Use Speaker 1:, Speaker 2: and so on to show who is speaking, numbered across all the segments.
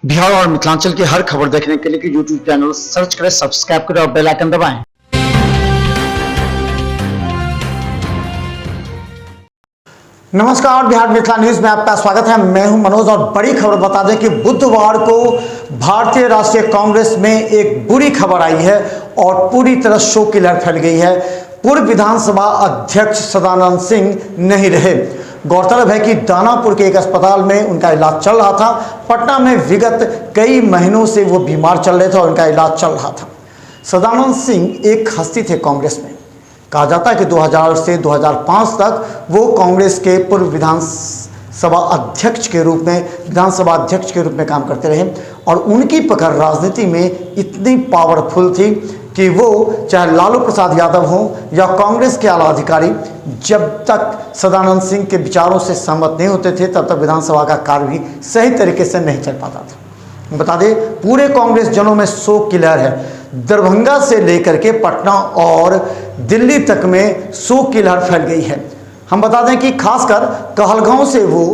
Speaker 1: बिहार और मिथिलांचल की हर खबर देखने के लिए यूट्यूब चैनल सर्च करें, सब्सक्राइब करें और बेल आइकन दबाएं।
Speaker 2: नमस्कार, बिहार मिथिला न्यूज में आपका स्वागत है। मैं हूं मनोज और बड़ी खबर बता दें कि बुधवार को भारतीय राष्ट्रीय कांग्रेस में एक बुरी खबर आई है और पूरी तरह शोक की लहर फैल गई है। पूर्व विधानसभा अध्यक्ष सदानंद सिंह नहीं रहे। गौरतलब है कि दानापुर के एक अस्पताल में उनका इलाज चल रहा था। पटना में विगत कई महीनों से वो बीमार चल रहे थे और उनका इलाज चल रहा था। सदानंद सिंह एक हस्ती थे कांग्रेस में। कहा जाता है कि 2000 से 2005 तक वो कांग्रेस के पूर्व विधानसभा अध्यक्ष के रूप में काम करते रहे और उनकी पकड़ राजनीति में इतनी पावरफुल थी कि वो चाहे लालू प्रसाद यादव हों या कांग्रेस के आला अधिकारी, जब तक सदानंद सिंह के विचारों से सहमत नहीं होते थे तब तक विधानसभा का कार्य भी सही तरीके से नहीं चल पाता था। बता दें, पूरे कांग्रेस जनों में शोक की लहर है। दरभंगा से लेकर के पटना और दिल्ली तक में शोक की लहर फैल गई है। हम बता दें कि खासकर कहलगांव से वो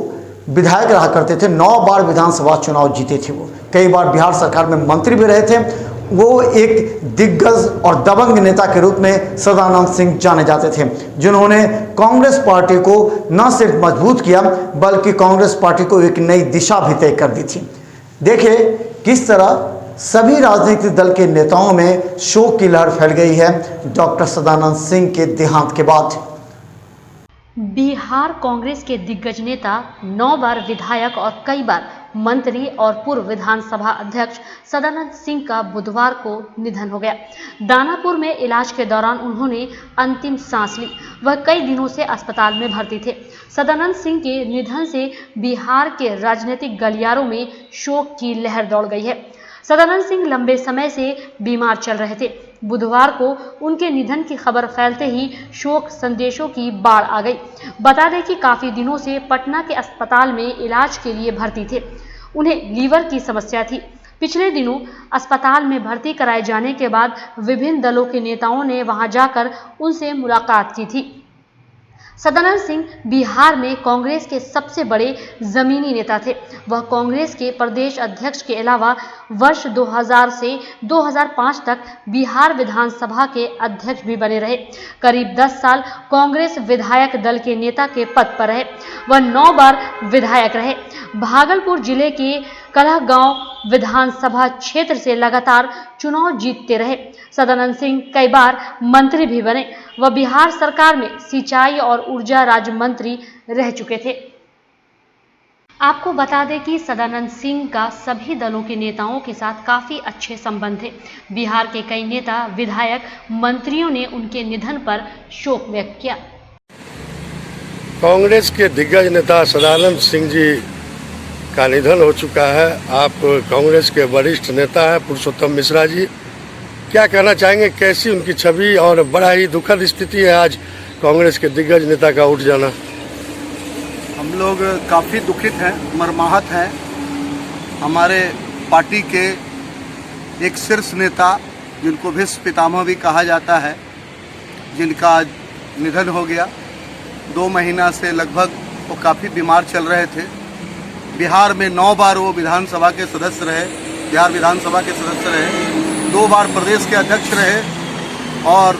Speaker 2: विधायक रहा करते थे। 9 बार विधानसभा चुनाव जीते थे। वो कई बार बिहार सरकार में मंत्री भी रहे थे। वो एक दिग्गज और दबंग नेता के रूप में सदानंद सिंह जाने जाते थे, जिन्होंने कांग्रेस पार्टी को न सिर्फ मजबूत किया बल्कि कांग्रेस पार्टी को एक नई दिशा भी तय कर दी थी। देखिए किस तरह सभी राजनीतिक दल के नेताओं में शोक की लहर फैल गई है डॉक्टर सदानंद सिंह के देहांत के बाद।
Speaker 3: बिहार कांग्रेस के दिग्गज नेता, 9 बार विधायक और कई बार मंत्री और पूर्व विधानसभा अध्यक्ष सदानंद सिंह का बुधवार को निधन हो गया। दानापुर में इलाज के दौरान उन्होंने अंतिम सांस ली। वह कई दिनों से अस्पताल में भर्ती थे। सदानंद सिंह के निधन से बिहार के राजनीतिक गलियारों में शोक की लहर दौड़ गई है। सदानंद सिंह लंबे समय से बीमार चल रहे थे। बुधवार को उनके निधन की खबर फैलते ही शोक संदेशों की बाढ़ आ गई। बता दें कि काफी दिनों से पटना के अस्पताल में इलाज के लिए भर्ती थे। उन्हें लीवर की समस्या थी। पिछले दिनों अस्पताल में भर्ती कराए जाने के बाद विभिन्न दलों के नेताओं ने वहां जाकर उनसे मुलाकात की थी। सदानंद सिंह बिहार में कांग्रेस के सबसे बड़े जमीनी नेता थे। वह कांग्रेस के प्रदेश अध्यक्ष के अलावा वर्ष 2000 से 2005 तक बिहार विधानसभा के अध्यक्ष भी बने रहे। करीब 10 साल कांग्रेस विधायक दल के नेता के पद पर रहे। वह 9 बार विधायक रहे। भागलपुर जिले के कहलगांव विधानसभा क्षेत्र से लगातार चुनाव जीतते रहे। सदानंद सिंह कई बार मंत्री भी बने। वह बिहार सरकार में सिंचाई और ऊर्जा राज्य मंत्री रह चुके थे। आपको बता दें कि सदानंद सिंह का सभी दलों के नेताओं के साथ काफी अच्छे संबंध थे। बिहार के कई नेता, विधायक, मंत्रियों ने उनके निधन पर शोक व्यक्त किया।
Speaker 4: कांग्रेस के दिग्गज नेता सदानंद सिंह जी का निधन हो चुका है। आप कांग्रेस के वरिष्ठ नेता हैं पुरुषोत्तम मिश्रा जी, क्या कहना चाहेंगे? कैसी उनकी छवि और बड़ा ही दुखद स्थिति है आज कांग्रेस के दिग्गज नेता का उठ जाना।
Speaker 5: हम लोग काफ़ी दुखित हैं, मर्माहत हैं। हमारे पार्टी के एक शीर्ष नेता, जिनको भीष्म पितामह भी कहा जाता है, जिनका निधन हो गया। 2 महीना से लगभग वो काफ़ी बीमार चल रहे थे। बिहार में 9 बार वो विधानसभा के सदस्य रहे, बिहार विधानसभा के सदस्य रहे। 2 बार प्रदेश के अध्यक्ष रहे और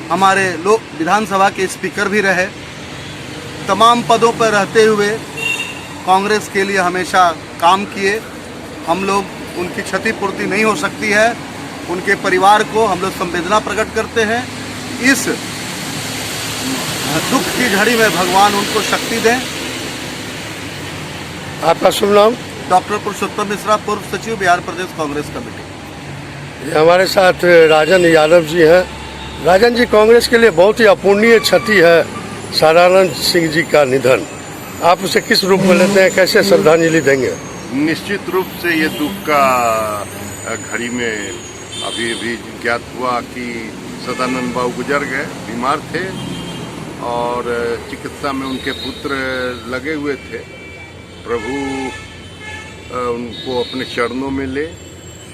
Speaker 5: हमारे लोक विधानसभा के स्पीकर भी रहे। तमाम पदों पर रहते हुए कांग्रेस के लिए हमेशा काम किए। हम लोग उनकी क्षतिपूर्ति नहीं हो सकती है। उनके परिवार को हम लोग संवेदना प्रकट करते हैं। इस दुख की घड़ी में भगवान उनको शक्ति दें।
Speaker 4: आपका शुभ नाम?
Speaker 5: डॉक्टर पुरुषोत्तम मिश्रा, पूर्व सचिव, बिहार प्रदेश कांग्रेस कमेटी।
Speaker 4: हमारे साथ राजन यादव जी हैं। राजन जी, कांग्रेस के लिए बहुत ही अपूर्णीय क्षति है सदानंद सिंह जी का निधन। आप उसे किस रूप में लेते हैं, कैसे श्रद्धांजलि देंगे?
Speaker 6: निश्चित रूप से ये दुख का घड़ी में अभी ज्ञात हुआ कि सदानंद बाबू गुजर गए। बीमार थे और चिकित्सा में उनके पुत्र लगे हुए थे। प्रभु उनको अपने चरणों में ले।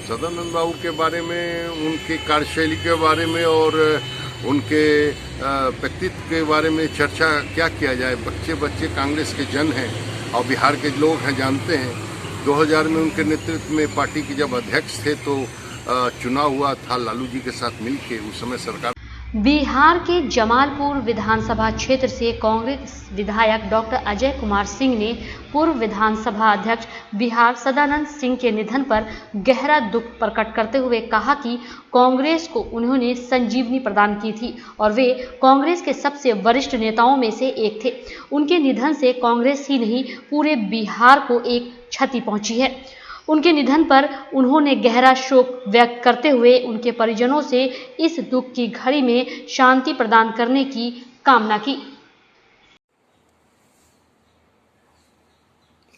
Speaker 6: सदानंद बाबू के बारे में, उनकी कार्यशैली के बारे में और उनके व्यक्तित्व के बारे में चर्चा क्या किया जाए। बच्चे कांग्रेस के जन हैं और बिहार के लोग हैं, जानते हैं। 2000 में उनके नेतृत्व में पार्टी के जब अध्यक्ष थे तो चुनाव हुआ था लालू जी के साथ मिलके, उस समय सरकार।
Speaker 3: बिहार के जमालपुर विधानसभा क्षेत्र से कांग्रेस विधायक डॉक्टर अजय कुमार सिंह ने पूर्व विधानसभा अध्यक्ष बिहार सदानंद सिंह के निधन पर गहरा दुख प्रकट करते हुए कहा कि कांग्रेस को उन्होंने संजीवनी प्रदान की थी और वे कांग्रेस के सबसे वरिष्ठ नेताओं में से एक थे। उनके निधन से कांग्रेस ही नहीं पूरे बिहार को एक क्षति पहुंची है। उनके निधन पर उन्होंने गहरा शोक व्यक्त करते हुए उनके परिजनों से इस दुख की घड़ी में शांति प्रदान करने की कामना की।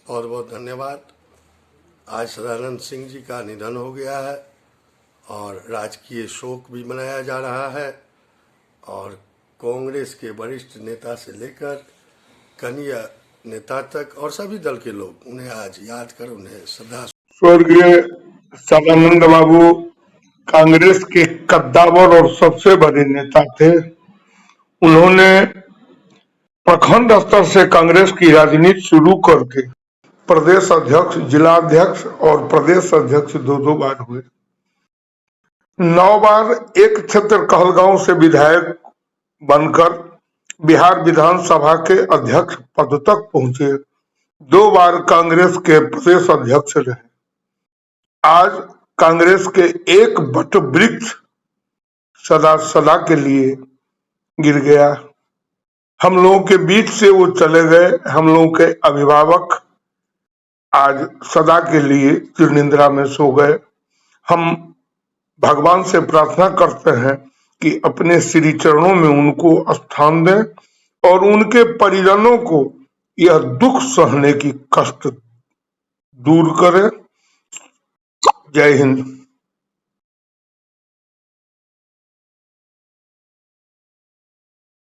Speaker 4: बहुत बहुत धन्यवाद। आज सदानंद सिंह जी का निधन हो गया है और राजकीय शोक भी मनाया जा रहा है और कांग्रेस के वरिष्ठ नेता से लेकर कनीय नेता तक और सभी दल के लोग उन्हें आज याद कर उन्हें श्रद्धा।
Speaker 7: स्वर्गीय सदानंद बाबू कांग्रेस के कद्दावर और सबसे बड़े नेता थे। उन्होंने प्रखंड स्तर से कांग्रेस की राजनीति शुरू करके प्रदेश अध्यक्ष, जिला अध्यक्ष और प्रदेश अध्यक्ष दो बार हुए। 9 बार एक क्षेत्र कहलगांव से विधायक बनकर बिहार विधानसभा के अध्यक्ष पद तक पहुंचे। 2 बार कांग्रेस के प्रदेश अध्यक्ष रहे। आज कांग्रेस के एक वट वृक्ष सदा के लिए गिर गया। हम लोगों के बीच से वो चले गए। हम लोगों के अभिभावक आज सदा के लिए चिरनिंद्रा में सो गए। हम भगवान से प्रार्थना करते हैं कि अपने श्री चरणों में उनको स्थान दें और उनके परिजनों को यह दुख सहने की कष्ट दूर करें। जय हिंद।